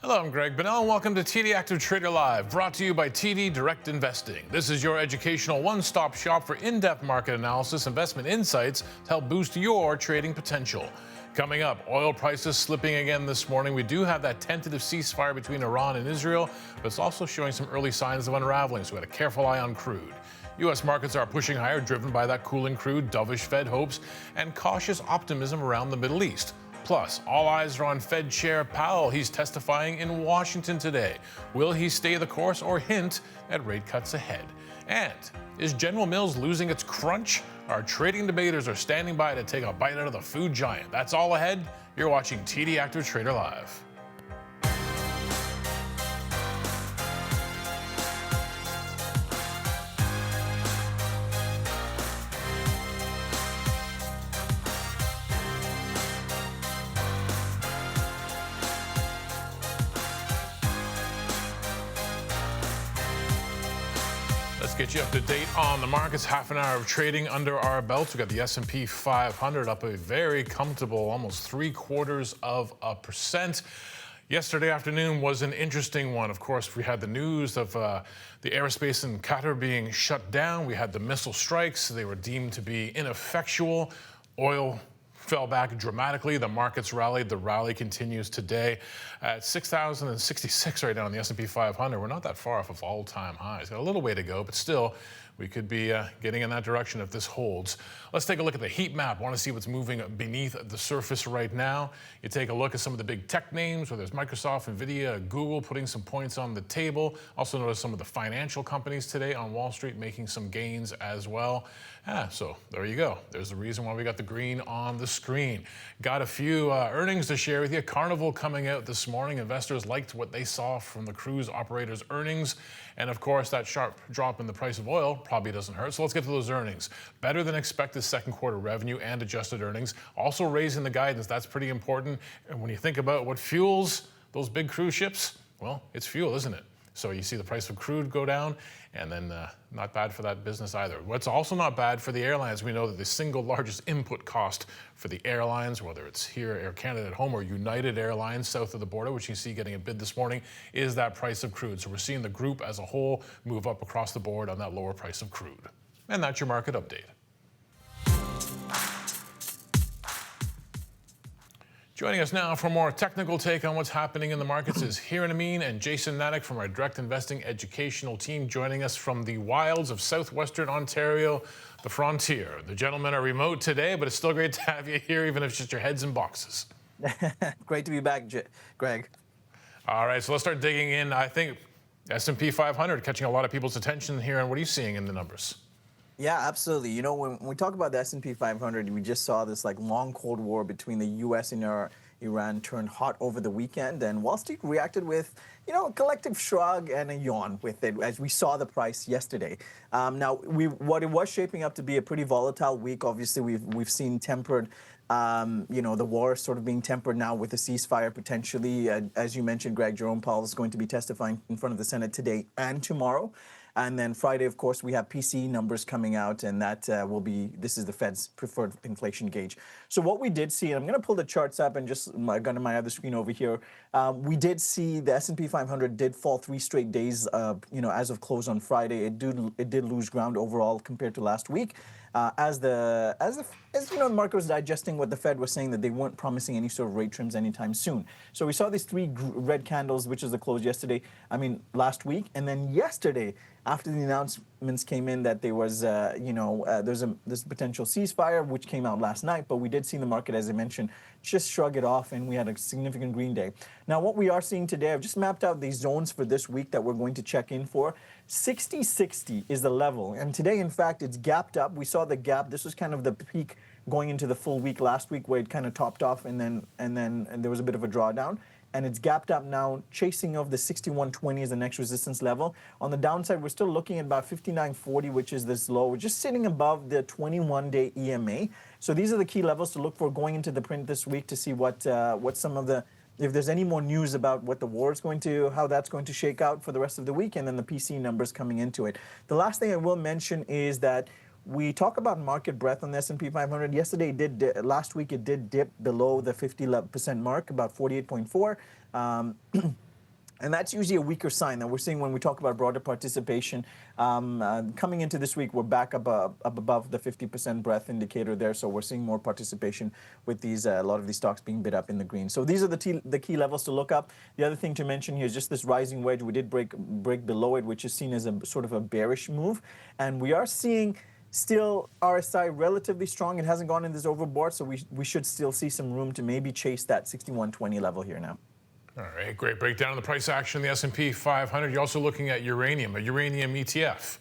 Hello, I'm Greg Bonnell, and welcome to TD Active Trader Live, brought to you by TD Direct Investing. This is your educational one-stop shop for in-depth market analysis, investment insights to help boost your trading potential. Coming up, oil prices slipping again this morning. We do have that tentative ceasefire between Iran and Israel, but it's also showing some early signs of unraveling, so we had a careful eye on crude. U.S. markets are pushing higher, driven by that cooling crude, dovish Fed hopes, and cautious optimism around the Middle East. Plus, all eyes are on Fed Chair Powell. He's testifying in Washington today. Will he stay the course or hint at rate cuts ahead? And is General Mills losing its crunch? Our trading debaters are standing by to take a bite out of the food giant. That's all ahead. You're watching TD Active Trader Live. Get you up to date on the markets. Half an hour of trading under our belts. We got the S&P 500 up a very comfortable, almost 0.75%. Yesterday afternoon was an interesting one. Of course, we had the news of the airspace in Qatar being shut down. We had the missile strikes. They were deemed to be ineffectual. Oil fell back dramatically. The markets rallied. The rally continues today at 6,066 right now on the S&P 500. We're not that far off of all-time highs. Got a little way to go, but still, we could be getting in that direction if this holds. Let's take a look at the heat map. Want to see what's moving beneath the surface right now. You take a look at some of the big tech names, whether it's Microsoft, Nvidia, Google, putting some points on the table. Also notice some of the financial companies today on Wall Street making some gains as well. So there you go. There's the reason why we got the green on the screen. Got a few earnings to share with you. Carnival coming out this morning. Investors liked what they saw from the cruise operators' earnings. And of course, that sharp drop in the price of oil probably doesn't hurt. So let's get to those earnings. Better than expected second quarter revenue and adjusted earnings. Also raising the guidance. That's pretty important. And when you think about what fuels those big cruise ships, well, it's fuel, isn't it? So you see the price of crude go down, and then not bad for that business either. What's also not bad for the airlines, we know that the single largest input cost for the airlines, whether it's here, Air Canada at home, or United Airlines south of the border, which you see getting a bid this morning, is that price of crude. So we're seeing the group as a whole move up across the board on that lower price of crude. And that's your market update. Joining us now for a more technical take on what's happening in the markets is Hiran Amin and Jason Natick from our direct investing educational team, joining us from the wilds of southwestern Ontario, the frontier. The gentlemen are remote today, but it's still great to have you here, even if it's just your heads in boxes. Great to be back, Greg. All right, so let's start digging in. I think S&P 500 catching a lot of people's attention here, and what are you seeing in the numbers? Yeah, absolutely. You know, when we talk about the S&P 500, we just saw this long Cold War between the U.S. and Iran turn hot over the weekend, and Wall Street reacted with, a collective shrug and a yawn with it as we saw the price yesterday. Now, what it was shaping up to be a pretty volatile week. Obviously, we've seen tempered. The war sort of being tempered now with a ceasefire potentially. As you mentioned, Greg, Jerome Powell is going to be testifying in front of the Senate today and tomorrow. And then Friday, of course, we have PCE numbers coming out, and that this is the Fed's preferred inflation gauge. So what we did see, and I'm going to pull the charts up and just go to my other screen over here. We did see the S&P 500 did fall 3 straight days, as of close on Friday. It did lose ground overall compared to last week. As the market was digesting what the Fed was saying, that they weren't promising any sort of rate trims anytime soon. So we saw these 3 red candles, which is the close last week, and then yesterday, after the announcements came in that there was, there's this potential ceasefire, which came out last night, but we did see the market, as I mentioned, just shrug it off, and we had a significant green day. Now, what we are seeing today, I've just mapped out these zones for this week that we're going to check in for. 60-60 is the level, and today, in fact, it's gapped up. We saw the gap. This was kind of the peak going into the full week last week, where it kind of topped off, and then there was a bit of a drawdown. And it's gapped up now, chasing of the 61.20 as the next resistance level. On the downside, we're still looking at about 59.40, which is this low. We're just sitting above the 21-day EMA. So these are the key levels to look for going into the print this week to see what some of the, if there's any more news about what the war is how that's going to shake out for the rest of the week, and then the PC numbers coming into it. The last thing I will mention is that we talk about market breadth on the S&P 500. Last week it did dip below the 50% mark, about 48.4. And that's usually a weaker sign that we're seeing when we talk about broader participation. Coming into this week, we're back up above the 50% breadth indicator there. So we're seeing more participation with these a lot of these stocks being bid up in the green. So these are the key levels to look up. The other thing to mention here is just this rising wedge. We did break below it, which is seen as a sort of a bearish move. And we are seeing still RSI relatively strong. It hasn't gone in this overbought, so we should still see some room to maybe chase that 6120 level here now. All right, great breakdown of the price action, the S&P 500. You're also looking at uranium, a uranium ETF.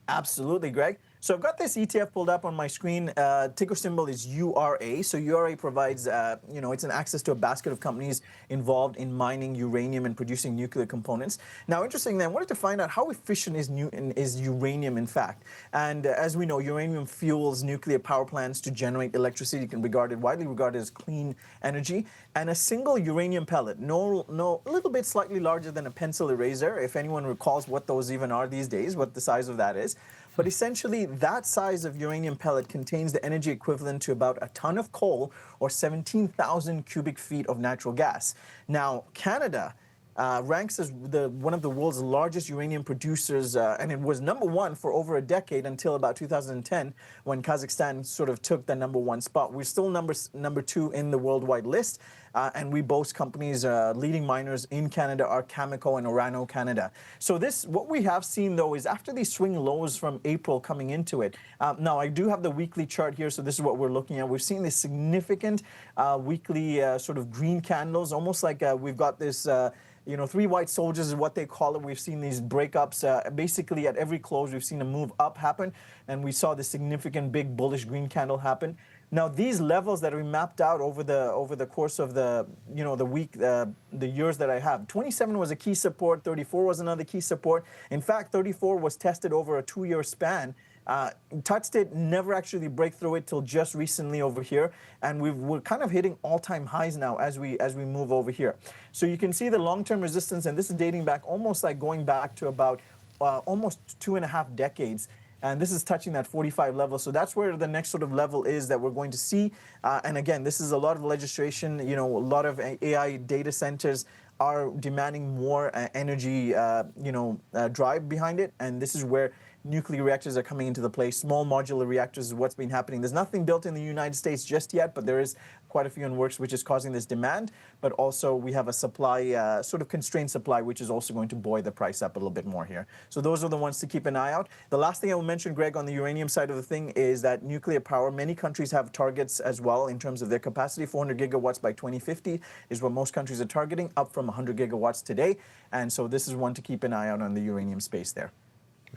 Absolutely, Greg. So I've got this ETF pulled up on my screen. Ticker symbol is URA. So URA provides, it's an access to a basket of companies involved in mining uranium and producing nuclear components. Now, interestingly, I wanted to find out how efficient is uranium, in fact. And as we know, uranium fuels nuclear power plants to generate electricity, widely regarded as clean energy. And a single uranium pellet, a little bit slightly larger than a pencil eraser, if anyone recalls what those even are these days, what the size of that is. But essentially, that size of uranium pellet contains the energy equivalent to about a ton of coal or 17,000 cubic feet of natural gas. Now, Canada ranks as one of the world's largest uranium producers, and it was number one for over a decade until about 2010, when Kazakhstan sort of took the #1 spot. We're still number two in the worldwide list, and we boast companies, leading miners in Canada are Cameco and Orano Canada. So what we have seen, though, is after these swing lows from April coming into it. Now, I do have the weekly chart here, so this is what we're looking at. We've seen this significant weekly sort of green candles, almost like we've got this three white soldiers is what they call it. We've seen these breakups. Basically, at every close, we've seen a move up happen, and we saw this significant big bullish green candle happen. Now, these levels that we mapped out over the course of the week, the years that I have, 27 was a key support, 34 was another key support. In fact, 34 was tested over a 2-year span. Touched it, never actually break through it till just recently over here, and we're kind of hitting all-time highs now as we move over here. So you can see the long-term resistance, and this is dating back almost like going back to about almost 2.5 decades. And this is touching that 45 level. So that's where the next sort of level is that we're going to see. And again, this is a lot of legislation. A lot of AI data centers are demanding more energy, drive behind it. And this is where nuclear reactors are coming into the play. Small modular reactors is what's been happening. There's nothing built in the United States just yet, but there is quite a few in works, which is causing this demand. But also we have a supply, sort of constrained supply, which is also going to buoy the price up a little bit more here. So those are the ones to keep an eye out. The last thing I will mention, Greg, on the uranium side of the thing is that nuclear power, many countries have targets as well in terms of their capacity. 400 gigawatts by 2050 is what most countries are targeting, up from 100 gigawatts today. And so this is one to keep an eye out on the uranium space there.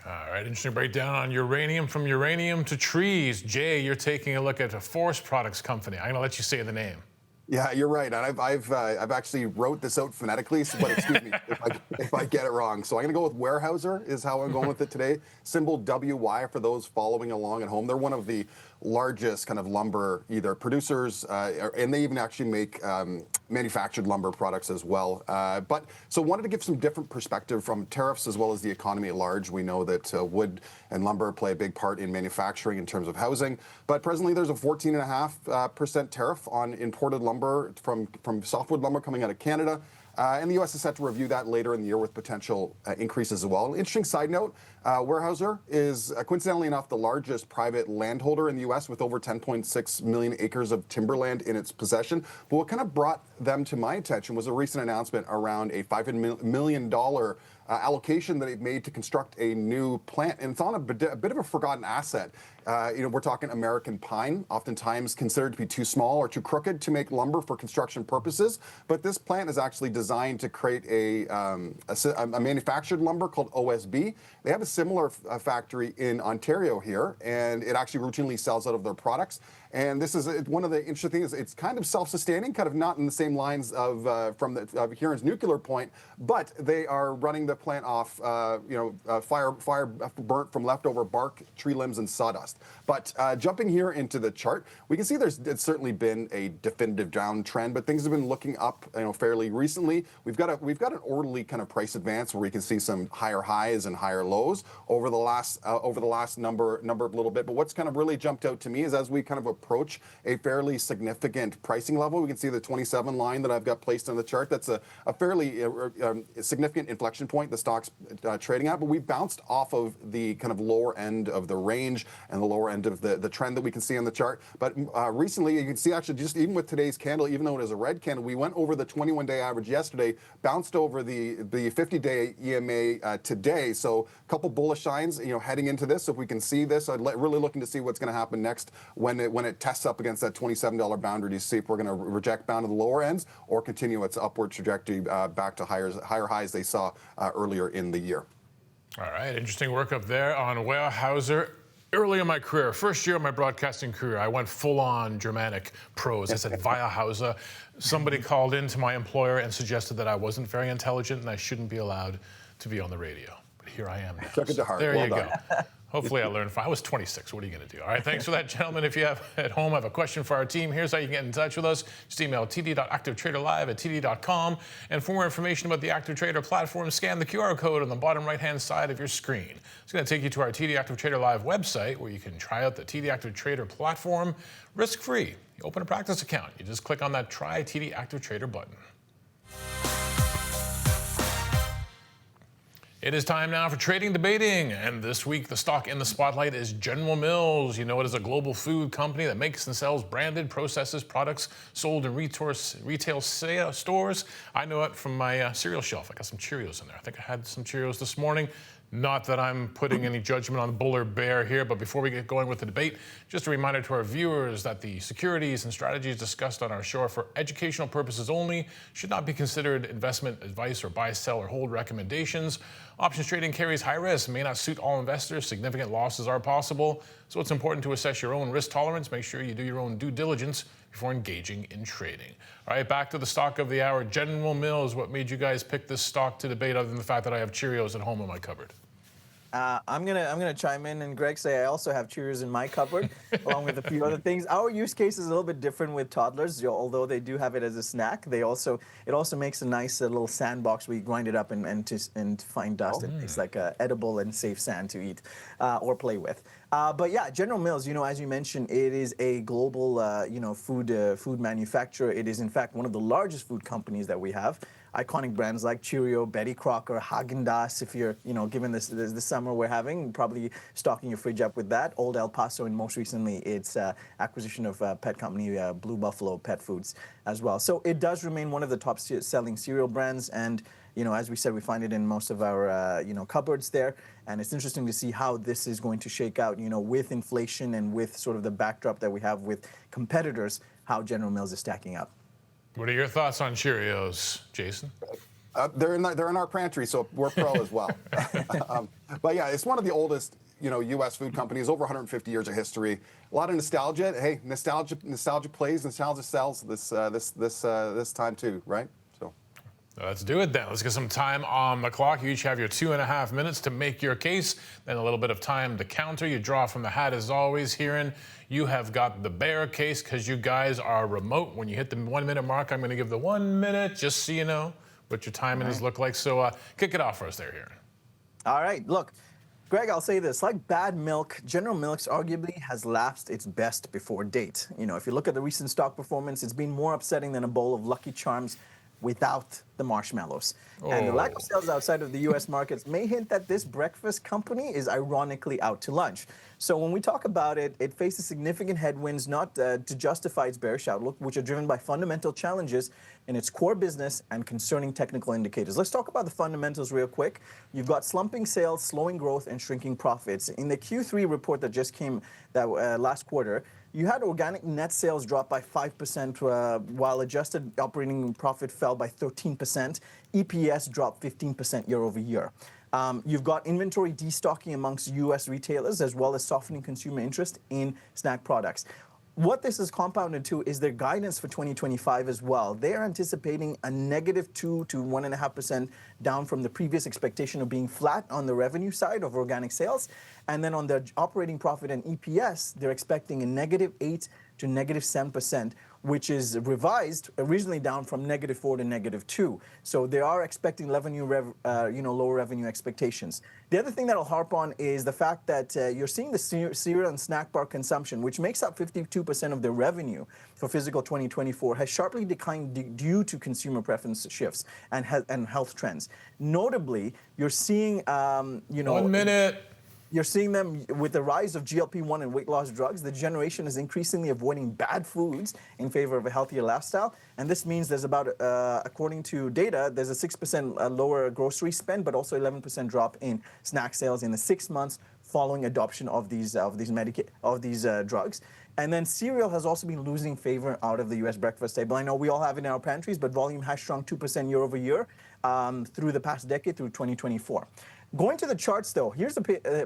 All right, interesting breakdown on uranium. From uranium to trees. Jay, you're taking a look at a forest products company. I'm going to let you say the name. Yeah, you're right. And I've actually wrote this out phonetically, but excuse me if I get it wrong. So I'm going to go with Weyerhaeuser is how I'm going with it today. Symbol WY for those following along at home. They're one of the largest kind of lumber either producers, and they even actually make manufactured lumber products as well. But so wanted to give some different perspective from tariffs as well as the economy at large. We know that wood and lumber play a big part in manufacturing in terms of housing. But presently there's a 14.5% tariff on imported lumber from softwood lumber coming out of Canada. And the U.S. is set to review that later in the year with potential increases as well. An interesting side note, Weyerhaeuser is, coincidentally enough, the largest private landholder in the U.S. with over 10.6 million acres of timberland in its possession. But what kind of brought them to my attention was a recent announcement around a $500 million allocation that they've made to construct a new plant. And it's on a bit of a forgotten asset. We're talking American pine, oftentimes considered to be too small or too crooked to make lumber for construction purposes. But this plant is actually designed to create a manufactured lumber called OSB. They have a similar factory in Ontario here, and it actually routinely sells out of their products. And this is one of the interesting things. It's kind of self-sustaining, kind of not in the same lines of Huron's nuclear point, but they are running the plant off, fire burnt from leftover bark, tree limbs, and sawdust. But jumping here into the chart, we can see it's certainly been a definitive downtrend, but things have been looking up, fairly recently. We've got an orderly kind of price advance where we can see some higher highs and higher lows over the last number of little bit. But what's kind of really jumped out to me is as we kind of approach a fairly significant pricing level. We can see the 27 line that I've got placed on the chart. That's a fairly significant inflection point the stock's trading at, but we bounced off of the kind of lower end of the range and the lower end of the trend that we can see on the chart. But recently, you can see actually just even with today's candle, even though it is a red candle, we went over the 21-day average yesterday, bounced over the 50-day EMA today. So a couple bullish signs, heading into this. So if we can see this, I'm really looking to see what's going to happen next when it tests up against that $27 boundary to see if we're going to reject bound to the lower ends or continue its upward trajectory back to higher highs they saw earlier in the year. All right, interesting work up there on Weyerhaeuser. Early in my career, first year of my broadcasting career, I went full-on Germanic prose. I said Weyerhaeuser. Somebody called in to my employer and suggested that I wasn't very intelligent and I shouldn't be allowed to be on the radio. But here I am now. Took it to heart. There Well you done. go. Hopefully I learned fine. I was 26. What are you going to do? All right, thanks for that, gentlemen. If you have at home have a question for our team, here's how you can get in touch with us. Just email td.activetraderlive@td.com. And for more information about the Active Trader platform, scan the QR code on the bottom right-hand side of your screen. It's going to take you to our TD Active Trader Live website where you can try out the TD Active Trader platform risk-free. You open a practice account. You just click on that Try TD Active Trader button. It is time now for Trading Debating, and this week the stock in the spotlight is General Mills. You know it is a global food company that makes and sells branded, processes products sold in retail stores. I know it from my cereal shelf. I got some Cheerios in there. I think I had some Cheerios this morning. Not that I'm putting any judgment on bull or bear here, but before we get going with the debate, just a reminder to our viewers that the securities and strategies discussed on our show are for educational purposes only, should not be considered investment advice or buy, sell, or hold recommendations. Options trading carries high risk, may not suit all investors. Significant losses are possible, so it's important to assess your own risk tolerance. Make sure you do your own due diligence before engaging in trading. All right, back to the stock of the hour. General Mills, what made you guys pick this stock to debate other than the fact that I have Cheerios at home in my cupboard? I'm gonna chime in, and Greg say I also have Cheerios in my cupboard, along with a few other things. Our use case is a little bit different with toddlers, although they do have it as a snack. It also makes a nice little sandbox where you grind it up and find dust. It makes like a edible and safe sand to eat or play with. But yeah, General Mills, as you mentioned, it is a global food manufacturer. It is in fact one of the largest food companies that we have. Iconic brands like Cheerio, Betty Crocker, Haagen-Dazs. If you're, given this summer we're having, probably stocking your fridge up with that. Old El Paso, and most recently its acquisition of pet company Blue Buffalo Pet Foods as well. So it does remain one of the top selling cereal brands, and as we said, we find it in most of our cupboards there. And it's interesting to see how this is going to shake out, with inflation and with sort of the backdrop that we have with competitors, how General Mills is stacking up. What are your thoughts on Cheerios, Jason? They're in our pantry, so we're pro as well. But yeah, it's one of the oldest, U.S. food companies, over 150 years of history. A lot of nostalgia. Hey, nostalgia plays, nostalgia sells this time too, right? So let's do it then. Let's get some time on the clock. You each have your 2.5 minutes to make your case, then a little bit of time to counter. You draw from the hat as always. Herein, you have got the bear case because you guys are remote. When you hit the 1 minute mark, I'm going to give the 1 minute just so you know what your timing is look like. So kick it off for us there, Heron. All right, look, Greg, I'll say this. Like bad milk, General Mills arguably has lapsed its best before date. If you look at the recent stock performance, it's been more upsetting than a bowl of Lucky Charms without the marshmallows. And the lack of sales outside of the U.S. markets may hint that this breakfast company is ironically out to lunch. So when we talk about it, it faces significant headwinds, not to justify its bearish outlook, which are driven by fundamental challenges in its core business and concerning technical indicators. Let's talk about the fundamentals real quick. You've got slumping sales, slowing growth, and shrinking profits. In the Q3 report that just came last quarter, you had organic net sales drop by 5%, while adjusted operating profit fell by 13%. EPS dropped 15% year over year. You've got inventory destocking amongst U.S. retailers, as well as softening consumer interest in snack products. What this is compounded to is their guidance for 2025 as well. They are anticipating a -2 to 1.5% down from the previous expectation of being flat on the revenue side of organic sales. And then on the operating profit and EPS, they're expecting a -8 to -7%, which is revised originally down from -4 to -2. So they are expecting lower revenue expectations. The other thing that I'll harp on is the fact that you're seeing the cereal and snack bar consumption, which makes up 52% of their revenue for fiscal 2024, has sharply declined due to consumer preference shifts and health trends. Notably, you're seeing, 1 minute. You're seeing them with the rise of GLP-1 and weight loss drugs. The generation is increasingly avoiding bad foods in favor of a healthier lifestyle. And this means there's about, according to data, there's a 6% lower grocery spend, but also 11% drop in snack sales in the 6 months following adoption of these drugs. And then cereal has also been losing favor out of the U.S. breakfast table. I know we all have it in our pantries, but volume has shrunk 2% year over year through the past decade, through 2024. Going to the charts, though, here's the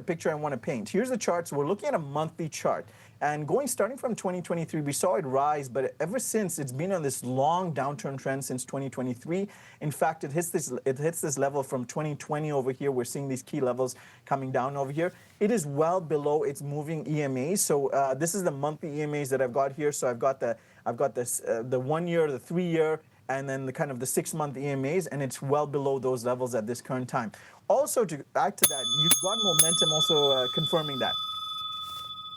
picture I want to paint. Here's the charts. We're looking at a monthly chart. And starting from 2023, we saw it rise, but ever since, it's been on this long downturn trend since 2023. In fact, it hits this level from 2020 over here. We're seeing these key levels coming down over here. It is well below its moving EMAs. So this is the monthly EMAs that I've got here. So I've got the 1 year, the 3 year, and then the kind of the 6 month EMAs, and it's well below those levels at this current time. Also, to add to that, you've got momentum also confirming that.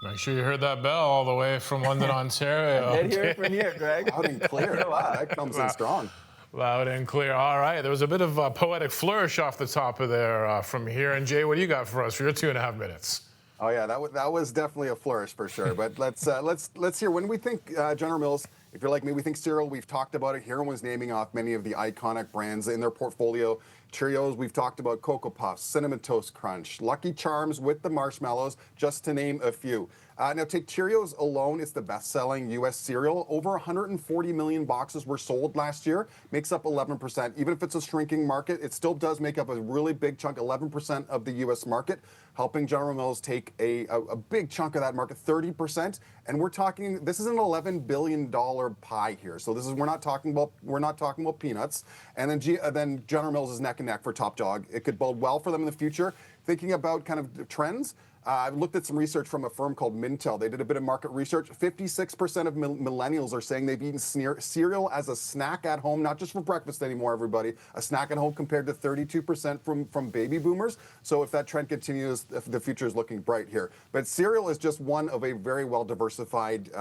Make sure you heard that bell all the way from London, Ontario. I did hear it from here, Greg. Loud and clear. Wow, that comes in strong. Loud and clear. All right. There was a bit of a poetic flourish off the top of there from here. And Jay, what do you got for us for your 2.5 minutes? Oh yeah, that was definitely a flourish for sure. But let's hear when we think General Mills. If you're like me, we think cereal. We've talked about it. Heron was naming off many of the iconic brands in their portfolio. Cheerios, we've talked about Cocoa Puffs, Cinnamon Toast Crunch, Lucky Charms with the marshmallows, just to name a few. Now, take Cheerios alone. It's the best-selling U.S. cereal. Over 140 million boxes were sold last year. Makes up 11%. Even if it's a shrinking market, it still does make up a really big chunk, 11% of the U.S. market, helping General Mills take a big chunk of that market, 30%. And we're talking, this is an $11 billion pie here. So this is we're not talking about peanuts. And then General Mills is neck and neck for top dog. It could bode well for them in the future. Thinking about kind of trends. I've looked at some research from a firm called Mintel. They did a bit of market research. 56% of millennials are saying they've eaten cereal as a snack at home, not just for breakfast anymore, everybody. A snack at home compared to 32% from baby boomers. So if that trend continues, the future is looking bright here. But cereal is just one of a very well diversified,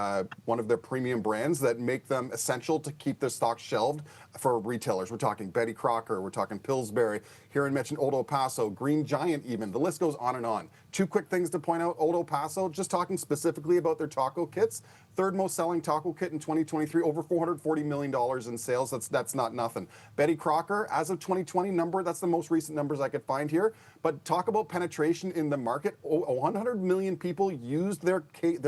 one of their premium brands that make them essential to keep their stock shelved for retailers. We're talking Betty Crocker, we're talking Pillsbury. Here I mentioned Old El Paso, Green Giant even. The list goes on and on. Two quick things to point out. Old El Paso, just talking specifically about their taco kits. Third most selling taco kit in 2023, over $440 million in sales. That's not nothing. Betty Crocker, as of 2020 number, that's the most recent numbers I could find here. But talk about penetration in the market. 100 million people used their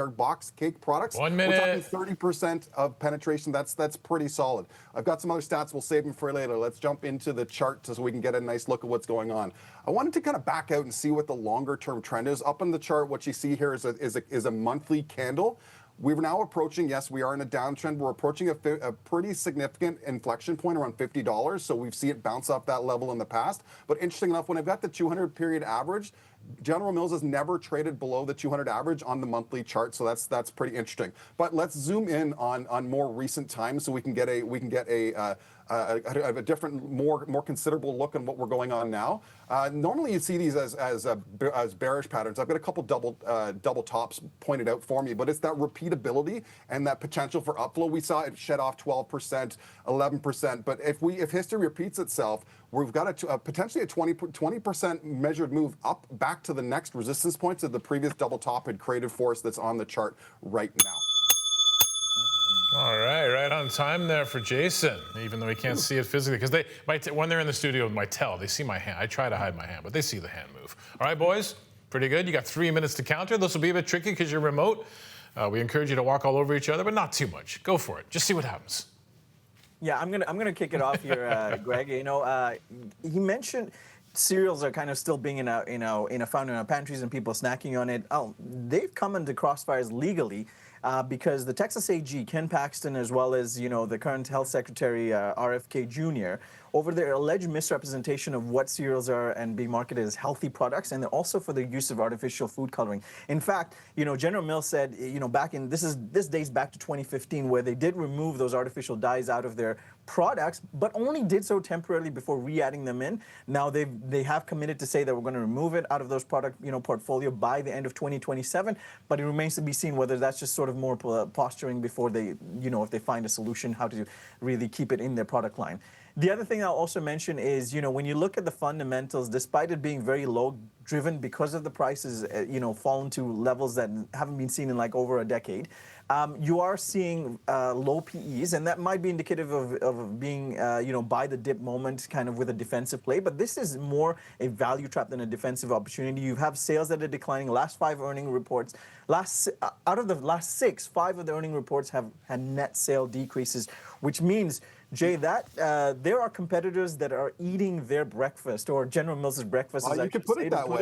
box cake products. 1 minute. We're talking 30% of penetration. That's pretty solid. I've got some other stats. We'll save them for later. Let's jump into the chart so we can get a nice look at what's going on. I wanted to kind of back out and see what the longer term trend is. Up on the chart, what you see here is a monthly candle. We're now approaching, yes, we are in a downtrend. We're approaching a pretty significant inflection point around $50. So we've seen it bounce off that level in the past. But interesting enough, when I've got the 200 period average, General Mills has never traded below the 200 average on the monthly chart, so that's pretty interesting. But let's zoom in on more recent times so we can get a different, more considerable look on what we're going on now. Normally you see these as bearish patterns. I've got a couple double tops pointed out for me, but it's that repeatability and that potential for upflow. We saw it shed off 12%, 11%. But if history repeats itself, we've got potentially a 20% measured move up back to the next resistance points that the previous double top had created for us that's on the chart right now. All right on time there for Jason, even though he can't see it physically, because when they're in the studio, might tell. They see my hand. I try to hide my hand, but they see the hand move. All right, boys, pretty good. You got 3 minutes to counter. This will be a bit tricky because you're remote. We encourage you to walk all over each other, but not too much. Go for it. Just see what happens. Yeah, I'm gonna kick it off here, Greg. He mentioned cereals are kind of still being found in our pantries and people snacking on it. Oh, they've come into crossfires legally, because the Texas AG, Ken Paxton, as well as the current Health Secretary RFK Jr., over their alleged misrepresentation of what cereals are and being marketed as healthy products, and also for the use of artificial food coloring. In fact, General Mills said, back in this dates back to 2015, where they did remove those artificial dyes out of their products, but only did so temporarily before re-adding them in. Now they have committed to say that we're going to remove it out of those product portfolio by the end of 2027, but it remains to be seen whether that's just sort of more posturing before they, if they find a solution how to really keep it in their product line. The other thing I'll also mention is, when you look at the fundamentals, despite it being very low driven because of the prices, fallen to levels that haven't been seen in like over a decade, you are seeing low PEs, and that might be indicative of being, buy the dip moment kind of with a defensive play. But this is more a value trap than a defensive opportunity. You have sales that are declining. Last 5 earning reports, out of the last 6, 5 of the earning reports have had net sale decreases, which means, Jay, that there are competitors that are eating their breakfast, or General Mills' breakfast. Well, you could put it that way.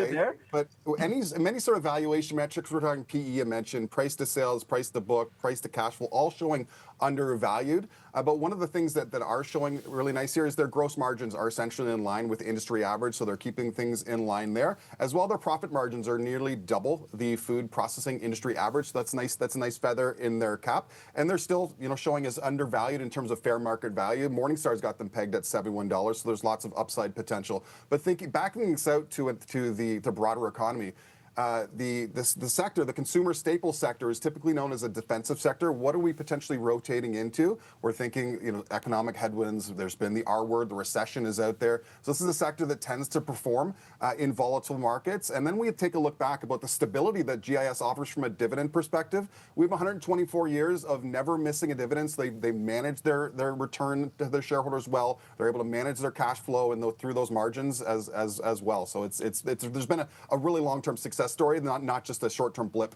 But many sort of valuation metrics, we're talking PE, you mentioned, price to sales, price to book, price to cash flow, all showing undervalued. But one of the things that are showing really nice here is their gross margins are essentially in line with industry average, so they're keeping things in line there. As well, their profit margins are nearly double the food processing industry average. So that's nice. That's a nice feather in their cap. And they're still, showing as undervalued in terms of fair market value. Morningstar's got them pegged at $71, so there's lots of upside potential. But backing this out to the broader economy, the sector, the consumer staple sector, is typically known as a defensive sector. What are we potentially rotating into? We're thinking, economic headwinds. There's been the R word, the recession is out there. So this is a sector that tends to perform in volatile markets. And then we take a look back about the stability that GIS offers from a dividend perspective. We have 124 years of never missing a dividend. So they manage their return to their shareholders well. They're able to manage their cash flow and through those margins as well. So there's been a really long-term success story, not just a short-term blip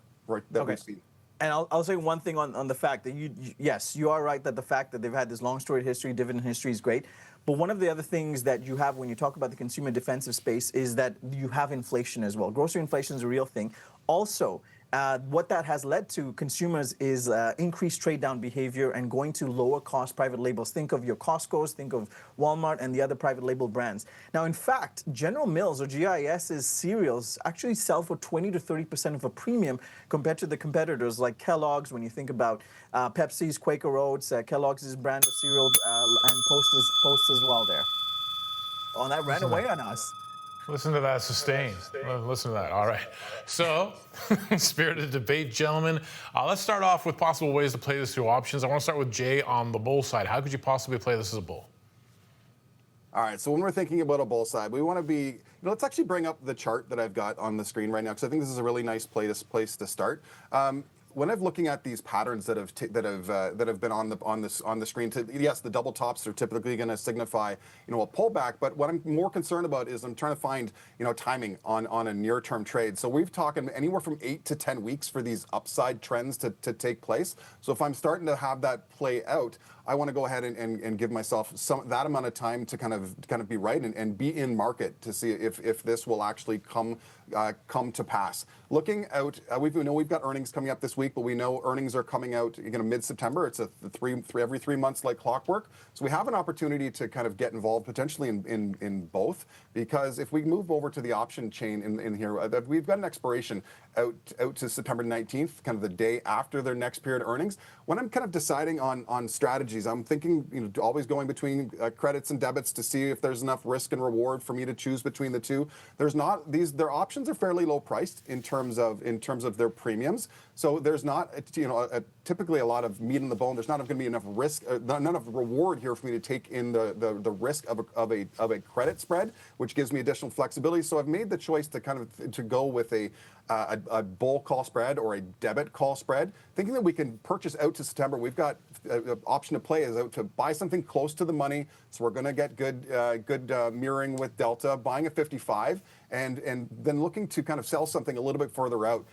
that we've seen. And I'll say one thing on the fact that yes, you are right that the fact that they've had this long storied history, dividend history, is great. But one of the other things that you have when you talk about the consumer defensive space is that you have inflation as well. Grocery inflation is a real thing. Also, what that has led to consumers is increased trade down behavior and going to lower cost private labels. Think of your Costco's, think of Walmart and the other private label brands. Now, in fact, General Mills or GIS's cereals actually sell for 20 to 30% of a premium compared to the competitors like Kellogg's. When you think about Pepsi's, Quaker Oats, Kellogg's brand of cereal, and Post as well there. Oh, that ran away on us. Listen to that sustain. Listen to that. All right. So, spirited debate, gentlemen. Let's start off with possible ways to play this through options. I want to start with Jay on the bull side. How could you possibly play this as a bull? All right, so when we're thinking about a bull side, we want to be, let's actually bring up the chart that I've got on the screen right now, because I think this is a really nice place to start. When I'm looking at these patterns that have been on the screen, yes, the double tops are typically going to signify a pullback. But what I'm more concerned about is I'm trying to find timing on a near-term trade. So we've talking anywhere from 8 to 10 weeks for these upside trends to take place. So if I'm starting to have that play out, I want to go ahead and give myself that amount of time to kind of be right and be in market to see if this will actually come to pass. Looking out, we know we've got earnings coming up this week, but we know earnings are coming out mid-September. It's every 3 months like clockwork. So we have an opportunity to kind of get involved potentially in both, because if we move over to the option chain in here, we've got an expiration out to September 19th, kind of the day after their next period earnings. When I'm kind of deciding on strategies, I'm thinking always going between credits and debits to see if there's enough risk and reward for me to choose between the two. Their options are fairly low priced in terms of their premiums. So there's not typically a lot of meat in the bone. There's not going to be enough risk, not enough reward here for me to take in the risk of a credit spread, which gives me additional flexibility. So I've made the choice to go with a bull call spread or a debit call spread, thinking that we can purchase out to September. We've got an option to play is out to buy something close to the money. So we're going to get good mirroring with Delta, buying a 55 and then looking to kind of sell something a little bit further out.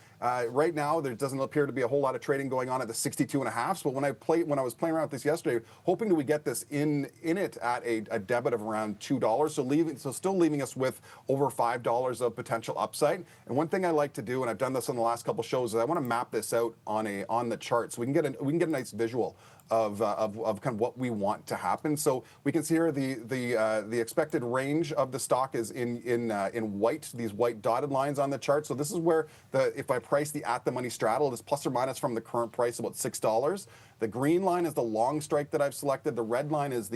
Right now, there doesn't appear to be a whole lot of trading going on at the 62.5s. But when I was playing around with this yesterday, hoping that we get this in it at a debit of around $2, so still leaving us with over $5 of potential upside. And one thing I like to do, and I've done this on the last couple shows, is I want to map this out on the chart so we can get a nice visual of kind of what we want to happen. So we can see here the expected range of the stock is in white, these white dotted lines on the chart. So this is where if I price the at the money straddle, it is plus or minus from the current price about $6. The green line is the long strike that I've selected. The red line is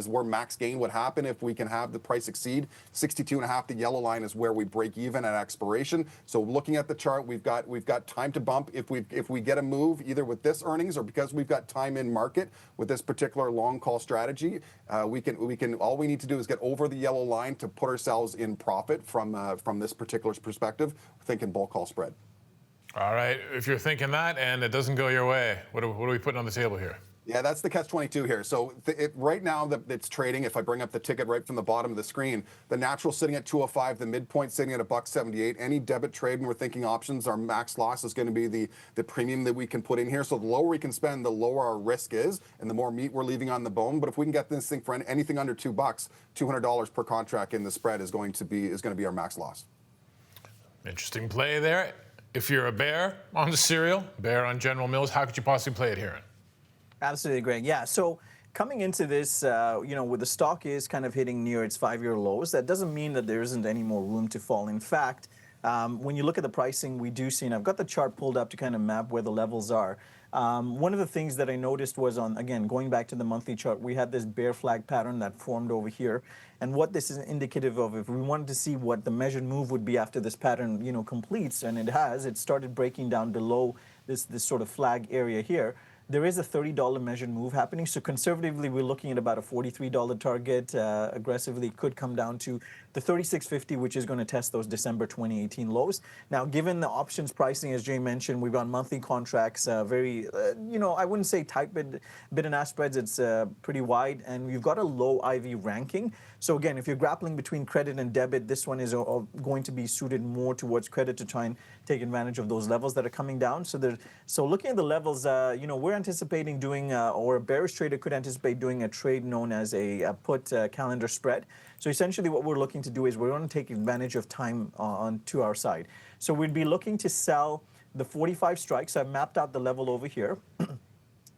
where max gain would happen if we can have the price exceed 62.5. The yellow line is where we break even at expiration. So looking at the chart, we've got time to bump if we get a move either with this earnings or because we've got time in market with this particular long call strategy. We can all we need to do is get over the yellow line to put ourselves in profit from this particular perspective. We're thinking bulk call spread. All right, if you're thinking that and it doesn't go your way, what are we putting on the table here? Yeah, that's the catch-22 here. So right now it's trading. If I bring up the ticket right from the bottom of the screen, the natural sitting at 205, the midpoint sitting at $1.78. Any debit trade when we're thinking options, our max loss is going to be the premium that we can put in here. So the lower we can spend, the lower our risk is, and the more meat we're leaving on the bone. But if we can get this thing for anything under $2, $200 per contract in the spread is going to be our max loss. Interesting play there. If you're a bear on the cereal, bear on General Mills, how could you possibly play it here? Absolutely, Greg. Yeah. So coming into this, where the stock is kind of hitting near its 5-year lows, that doesn't mean that there isn't any more room to fall. In fact, when you look at the pricing, we do see, and I've got the chart pulled up to kind of map where the levels are. One of the things that I noticed was again, going back to the monthly chart, we had this bear flag pattern that formed over here. And what this is indicative of, if we wanted to see what the measured move would be after this pattern, completes, and it started breaking down below this sort of flag area here. There is a $30 measured move happening. So conservatively, we're looking at about a $43 target. Aggressively, it could come down to the $36.50, which is going to test those December 2018 lows. Now, given the options pricing, as Jay mentioned, we've got monthly contracts, very, I wouldn't say tight bid and ask spreads. It's pretty wide, and we've got a low IV ranking. So again, if you're grappling between credit and debit, this one is going to be suited more towards credit to try and take advantage of those levels that are coming down. So looking at the levels, we're anticipating doing, or a bearish trader could anticipate doing a trade known as a put calendar spread. So essentially what we're looking to do is we're going to take advantage of time to our side. So we'd be looking to sell the 45 strikes. I've mapped out the level over here.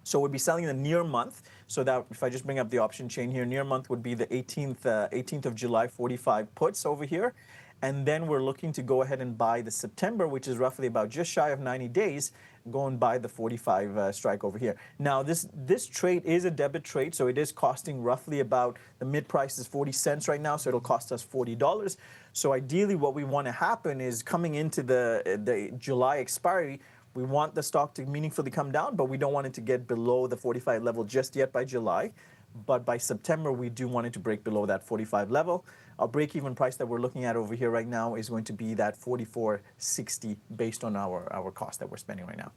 So we'd be selling the near month. So that if I just bring up the option chain here, near month would be the 18th of July 45 puts over here. And then we're looking to go ahead and buy the September, which is roughly about just shy of 90 days, go and buy the 45 strike over here. Now, this trade is a debit trade, so it is costing roughly about, the mid price is 40 cents right now, so it'll cost us $40. So ideally what we want to happen is coming into the July expiry, we want the stock to meaningfully come down, but we don't want it to get below the 45 level just yet by July. But by September, we do want it to break below that 45 level. Our break-even price that we're looking at over here right now is going to be that $44.60 based on our cost that we're spending right now.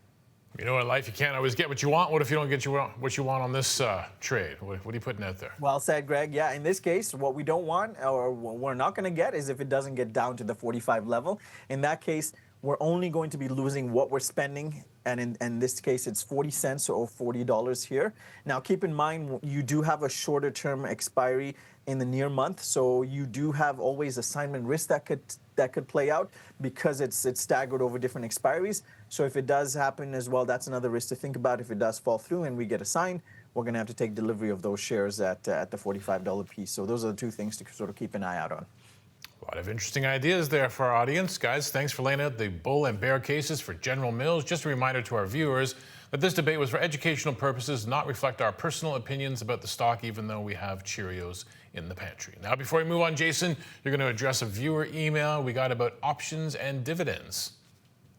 You know, in life, you can't always get what you want. What if you don't get what you want on this trade? What are you putting out there? Well said, Greg. Yeah, in this case, what we don't want, or what we're not going to get, is if it doesn't get down to the 45 level. In that case, we're only going to be losing what we're spending, and in this case, it's 40 cents or $40 here. Now, keep in mind, you do have a shorter term expiry in the near month, so you do have always assignment risk that could play out because it's staggered over different expiries. So if it does happen as well, that's another risk to think about. If it does fall through and we get assigned, we're going to have to take delivery of those shares at the $45 piece. So those are the two things to sort of keep an eye out on. A lot of interesting ideas there for our audience. Guys, thanks for laying out the bull and bear cases for General Mills. Just a reminder to our viewers that this debate was for educational purposes, not reflect our personal opinions about the stock, even though we have Cheerios in the pantry. Now, before we move on, Jason, you're going to address a viewer email we got about options and dividends.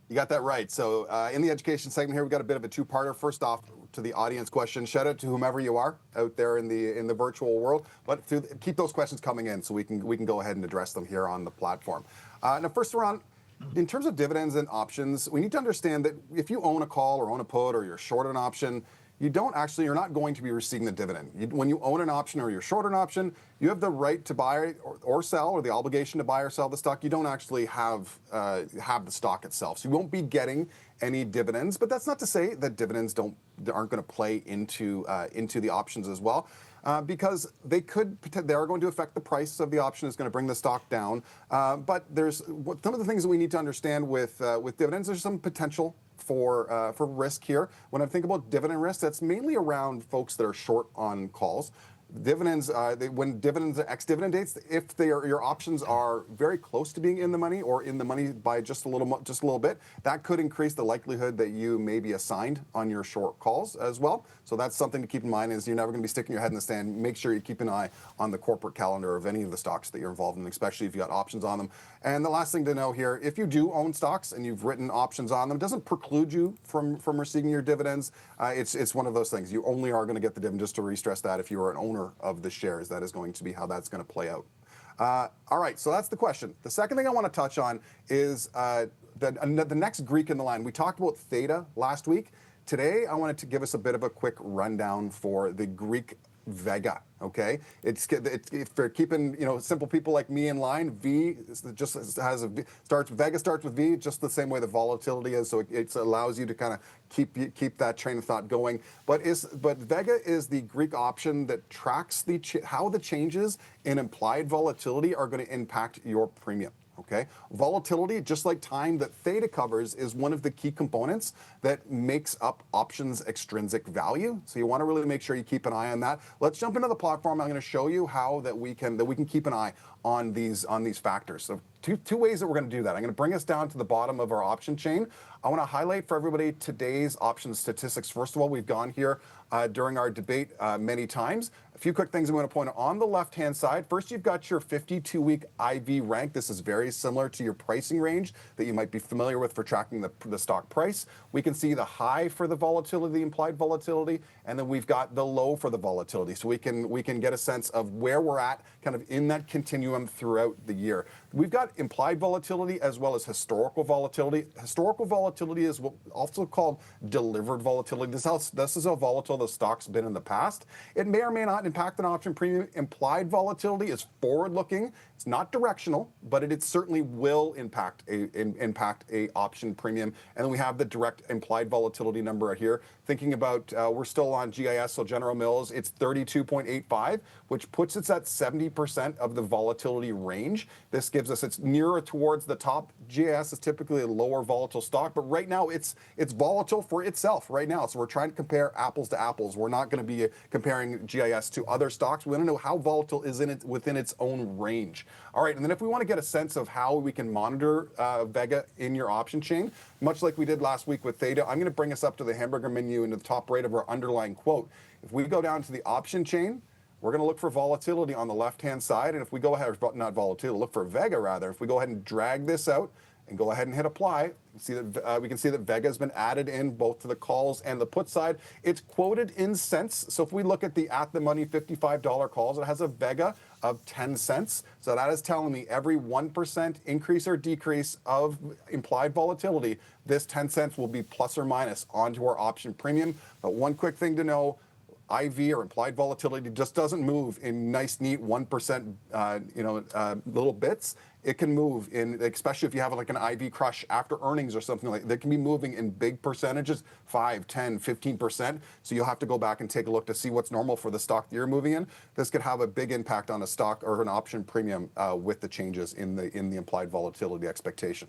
You got that right. So in the education segment here, we've got a bit of a two-parter. First off, to the audience question, shout out to whomever you are out there in the virtual world, but keep those questions coming in so we can go ahead and address them here on the platform. Now, first around, in terms of dividends and options, we need to understand that if you own a call or own a put or you're short an option, you're not going to be receiving the dividend. When you own an option or you're short an option, you have the right to buy or sell, or the obligation to buy or sell the stock. You don't actually have the stock itself, so you won't be getting any dividends. But that's not to say that dividends aren't going to play into the options as well. Because they are going to affect the price of the option. Is going to bring the stock down. But there's some of the things that we need to understand with dividends. There's some potential for risk here. When I think about dividend risk, that's mainly around folks that are short on calls. Dividends, when dividends are ex-dividend dates, if your options are very close to being in the money or in the money by just a little bit, that could increase the likelihood that you may be assigned on your short calls as well. So that's something to keep in mind. Is you're never going to be sticking your head in the sand. Make sure you keep an eye on the corporate calendar of any of the stocks that you're involved in, especially if you got options on them. And the last thing to know here, if you do own stocks and you've written options on them, it doesn't preclude you from receiving your dividends. It's one of those things. You only are going to get the dividend, just to re-stress that, if you are an owner of the shares. That is going to be how that's going to play out. All right, so that's the question. The second thing I want to touch on is the next Greek in the line. We talked about theta last week. Today, I wanted to give us a bit of a quick rundown for the Greek Vega. Okay, for keeping simple people like me in line. V just has Vega starts with V, just the same way the volatility is. So it allows you to kind of keep that train of thought going. But Vega is the Greek option that tracks how the changes in implied volatility are going to impact your premium. Okay, volatility, just like time that theta covers, is one of the key components that makes up options extrinsic value. So you want to really make sure you keep an eye on that. Let's jump into the platform. I'm going to show you how that we can keep an eye on these factors. So two ways that we're going to do that. I'm going to bring us down to the bottom of our option chain. I want to highlight for everybody today's option statistics. First of all, we've gone here during our debate many times. A few quick things I'm going to point out. On the left-hand side, first you've got your 52-week IV rank. This is very similar to your pricing range that you might be familiar with for tracking the stock price. We can see the high for the volatility, the implied volatility, and then we've got the low for the volatility. So we can get a sense of where we're at kind of in that continuum throughout the year. We've got implied volatility as well as historical volatility. Historical volatility is what also called delivered volatility. This is how volatile the stock's been in the past. It may or may not impact an option premium. Implied volatility is forward-looking. It's not directional, but it certainly will impact a option premium. And then we have the direct implied volatility number right here. Thinking about, we're still on GIS, so General Mills, it's 32.85, which puts us at 70% of the volatility range. This gives us, it's nearer towards the top. GIS is typically a lower volatile stock, but right now it's volatile for itself right now. So we're trying to compare apples to apples. We're not going to be comparing GIS to other stocks. We want to know how volatile is within its own range. All right, and then if we want to get a sense of how we can monitor Vega in your option chain, much like we did last week with Theta, I'm going to bring us up to the hamburger menu into the top right of our underlying quote. If we go down to the option chain, we're going to look for volatility on the left-hand side. And if we go ahead, not volatility, look for Vega rather. If we go ahead and drag this out and go ahead and hit apply, we can see that Vega has been added in both to the calls and the put side. It's quoted in cents. So if we look at the money $55 calls, it has a Vega of 10 cents. So that is telling me every 1% increase or decrease of implied volatility, this 10 cents will be plus or minus onto our option premium. But one quick thing to know, IV or implied volatility just doesn't move in nice, neat 1% little bits. It can move in, especially if you have like an IV crush after earnings or something like that, can be moving in big percentages, 5, 10, 15%. So you'll have to go back and take a look to see what's normal for the stock that you're moving in. This could have a big impact on a stock or an option premium with the changes in the implied volatility expectation.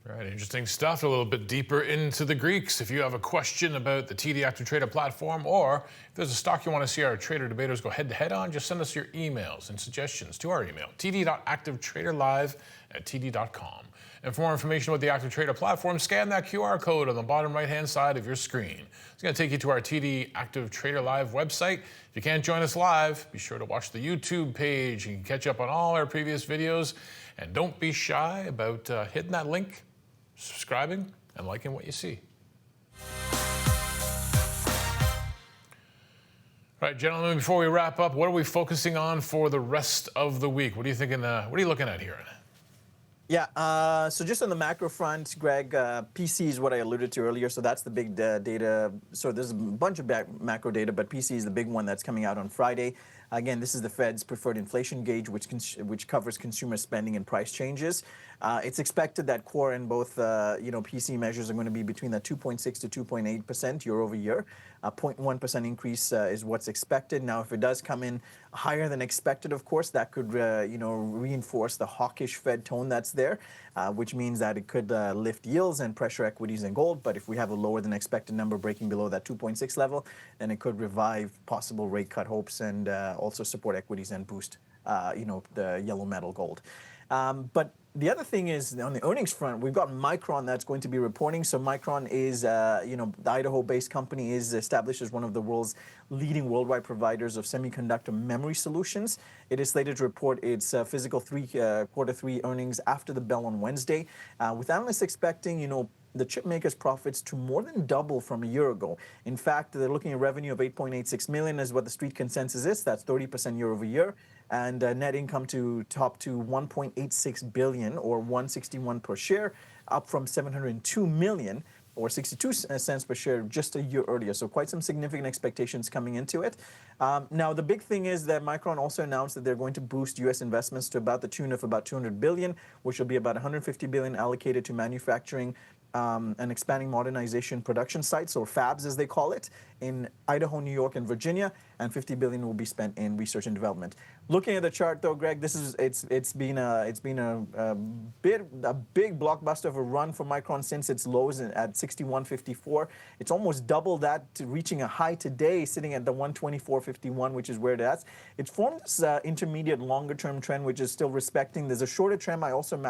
Right, interesting stuff. A little bit deeper into the Greeks. If you have a question about the TD Active Trader platform, or if there's a stock you want to see our trader debaters go head-to-head on, just send us your emails and suggestions to our email, td.activetraderlive@td.com. And for more information about the Active Trader platform, scan that QR code on the bottom right-hand side of your screen. It's going to take you to our TD Active Trader Live website. If you can't join us live, be sure to watch the YouTube page. You can catch up on all our previous videos. And don't be shy about hitting that link, subscribing, and liking what you see. All right, gentlemen, before we wrap up, what are we focusing on for the rest of the week? What are you thinking? What are you looking at here? Yeah, so just on the macro front, Greg, PC is what I alluded to earlier. So that's the big data. So there's a bunch of macro data, but PC is the big one that's coming out on Friday. Again, this is the Fed's preferred inflation gauge, which covers consumer spending and price changes. It's expected that core and both PC measures are going to be between that 2.6 to 2.8% year over year. A 0.1% increase is what's expected. Now, if it does come in higher than expected, of course, that could reinforce the hawkish Fed tone that's there, which means that it could lift yields and pressure equities and gold. But if we have a lower than expected number breaking below that 2.6 level, then it could revive possible rate cut hopes and also support equities and boost the yellow metal gold. But the other thing is on the earnings front, we've got Micron that's going to be reporting. So Micron is, the Idaho-based company is established as one of the world's leading worldwide providers of semiconductor memory solutions. It is slated to report its fiscal quarter three earnings after the bell on Wednesday, with analysts expecting, the chip maker's profits to more than double from a year ago. In fact, they're looking at revenue of $8.86 million is what the street consensus is. That's 30% year over year. And net income to top to $1.86 billion or $1.61 per share, up from $702 million or 62 cents per share just a year earlier. So quite some significant expectations coming into it. Now, the big thing is that Micron also announced that they're going to boost U.S. investments to about the tune of about $200 billion, which will be about $150 billion allocated to manufacturing and expanding modernization production sites, or fabs as they call it, in Idaho, New York, and Virginia, and $50 billion will be spent in research and development. Looking at the chart, though, Greg, it's been a big blockbuster of a run for Micron since its lows at 61.54. It's almost double that, to reaching a high today, sitting at the 124.51, which is where it is. It's formed this intermediate, longer-term trend, which is still respecting. There's a shorter trend I also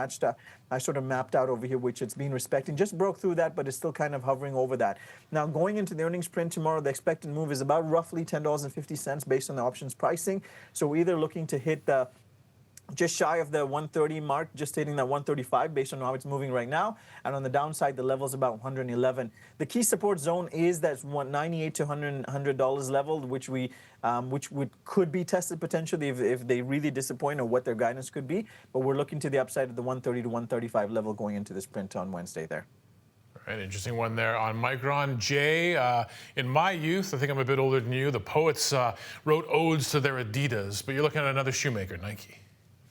I sort of mapped out over here, which it's been respecting. Just broke through that, but it's still kind of hovering over that. Now, going into the earnings print tomorrow, the expected move is about roughly $10.50 based on the options pricing. So we're either looking to hit the just shy of the 130 mark, just hitting that 135 based on how it's moving right now. And on the downside, the level is about 111. The key support zone is that $98 to $100 level, which could be tested potentially if they really disappoint, or what their guidance could be. But we're looking to the upside of the 130 to 135 level going into this print on Wednesday there. All right, interesting one there on Micron. Jay, in my youth, I think I'm a bit older than you, the poets wrote odes to their Adidas, but you're looking at another shoemaker, Nike.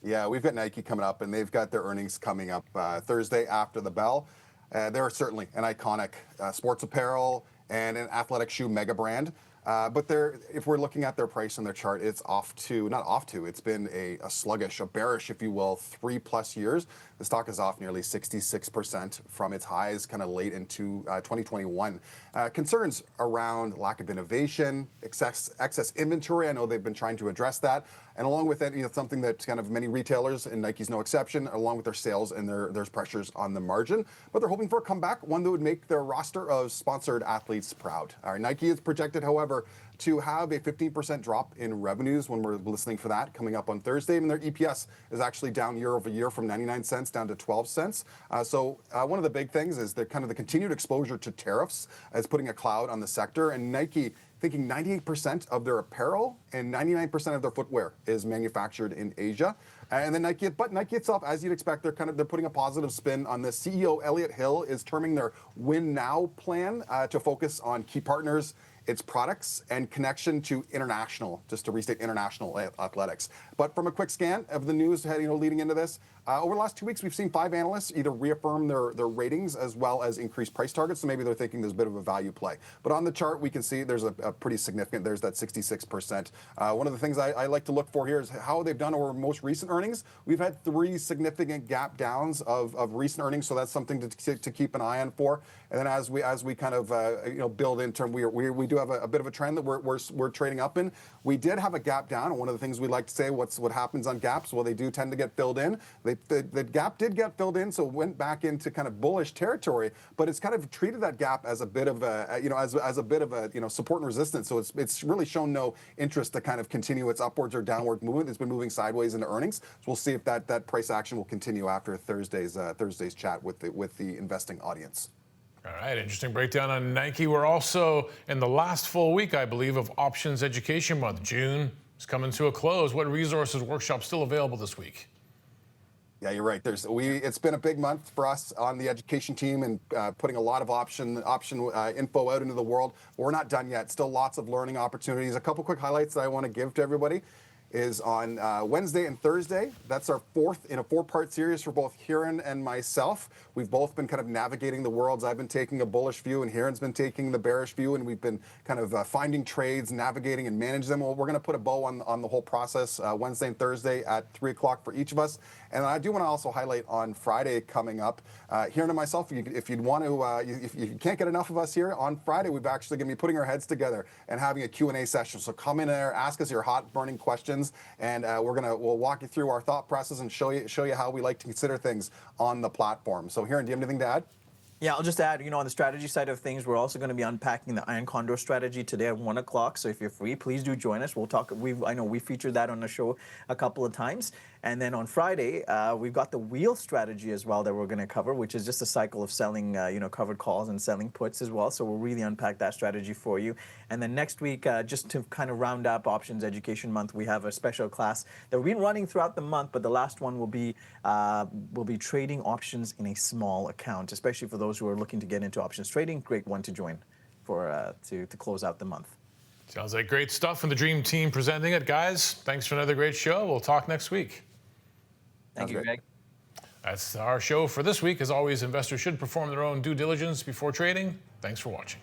Yeah, we've got Nike coming up, and they've got their earnings coming up Thursday after the bell. They're certainly an iconic sports apparel and an athletic shoe mega brand. But if we're looking at their price on their chart, it's it's been a sluggish, a bearish, if you will, 3+ years. The stock is off nearly 66% from its highs kind of late into 2021. Concerns around lack of innovation, excess inventory. I know they've been trying to address that. And along with that, something that kind of many retailers, and Nike's no exception, along with their sales, and there's pressures on the margin. But they're hoping for a comeback, one that would make their roster of sponsored athletes proud. Nike is projected, however, to have a 15% drop in revenues when we're listening for that coming up on Thursday. And their EPS is actually down year over year from 99 cents down to 12 cents. So one of the big things is the continued exposure to tariffs is putting a cloud on the sector. And Nike thinking 98% of their apparel and 99% of their footwear is manufactured in Asia. And then Nike itself, as you'd expect, they're putting a positive spin on this. CEO Elliott Hill is terming their Win Now plan to focus on key partners, its products, and connection to international, just to restate, international athletics. But from a quick scan of the news leading into this, over the last 2 weeks, we've seen 5 analysts either reaffirm their ratings as well as increase price targets. So maybe they're thinking there's a bit of a value play. But on the chart, we can see there's a pretty significant, there's that 66%. One of the things I like to look for here is how they've done over most recent earnings. We've had 3 significant gap downs of recent earnings. So that's something to keep an eye on for. And then as we kind of build in term, we do have a bit of a trend that we're trading up in. We did have a gap down, and one of the things we like to say, what happens on gaps? Well, they do tend to get filled in. The gap did get filled in, so it went back into kind of bullish territory. But it's kind of treated that gap as a bit of a support and resistance. So it's really shown no interest to kind of continue its upwards or downward movement. It's been moving sideways into earnings. So we'll see if that price action will continue after Thursday's chat with the investing audience. All right, interesting breakdown on Nike. We're also in the last full week, I believe, of Options Education Month. June is coming to a close. What resources, workshops still available this week? Yeah, you're right. It's been a big month for us on the education team and putting a lot of option info out into the world. But we're not done yet. Still lots of learning opportunities. A couple quick highlights that I want to give to everybody is on Wednesday and Thursday. That's our fourth in a 4-part series for both Hiran and myself. We've both been kind of navigating the worlds. I've been taking a bullish view, and Hiran's been taking the bearish view, and we've been kind of finding trades, navigating, and manage them. Well, we're going to put a bow on the whole process Wednesday and Thursday at 3 o'clock for each of us. And I do want to also highlight on Friday coming up, Hiran and myself, if you'd want to, if you can't get enough of us here, on Friday we've actually going to be putting our heads together and having a Q&A session. So come in there, ask us your hot burning questions, and we'll walk you through our thought process and show you how we like to consider things on the platform. So Hiran, do you have anything to add? Yeah, I'll just add, on the strategy side of things, we're also going to be unpacking the Iron Condor strategy today at 1 o'clock. So if you're free, please do join us. We'll talk. I know we featured that on the show a couple of times. And then on Friday, we've got the wheel strategy as well that we're going to cover, which is just a cycle of selling, covered calls and selling puts as well. So we'll really unpack that strategy for you. And then next week, just to kind of round up Options Education Month, we have a special class that we've been running throughout the month, but the last one will be trading options in a small account, especially for those who are looking to get into options trading. Great one to join for to close out the month. Sounds like great stuff, and the Dream Team presenting it. Guys, thanks for another great show. We'll talk next week. Thank you, Greg. That's our show for this week. As always, investors should perform their own due diligence before trading. Thanks for watching.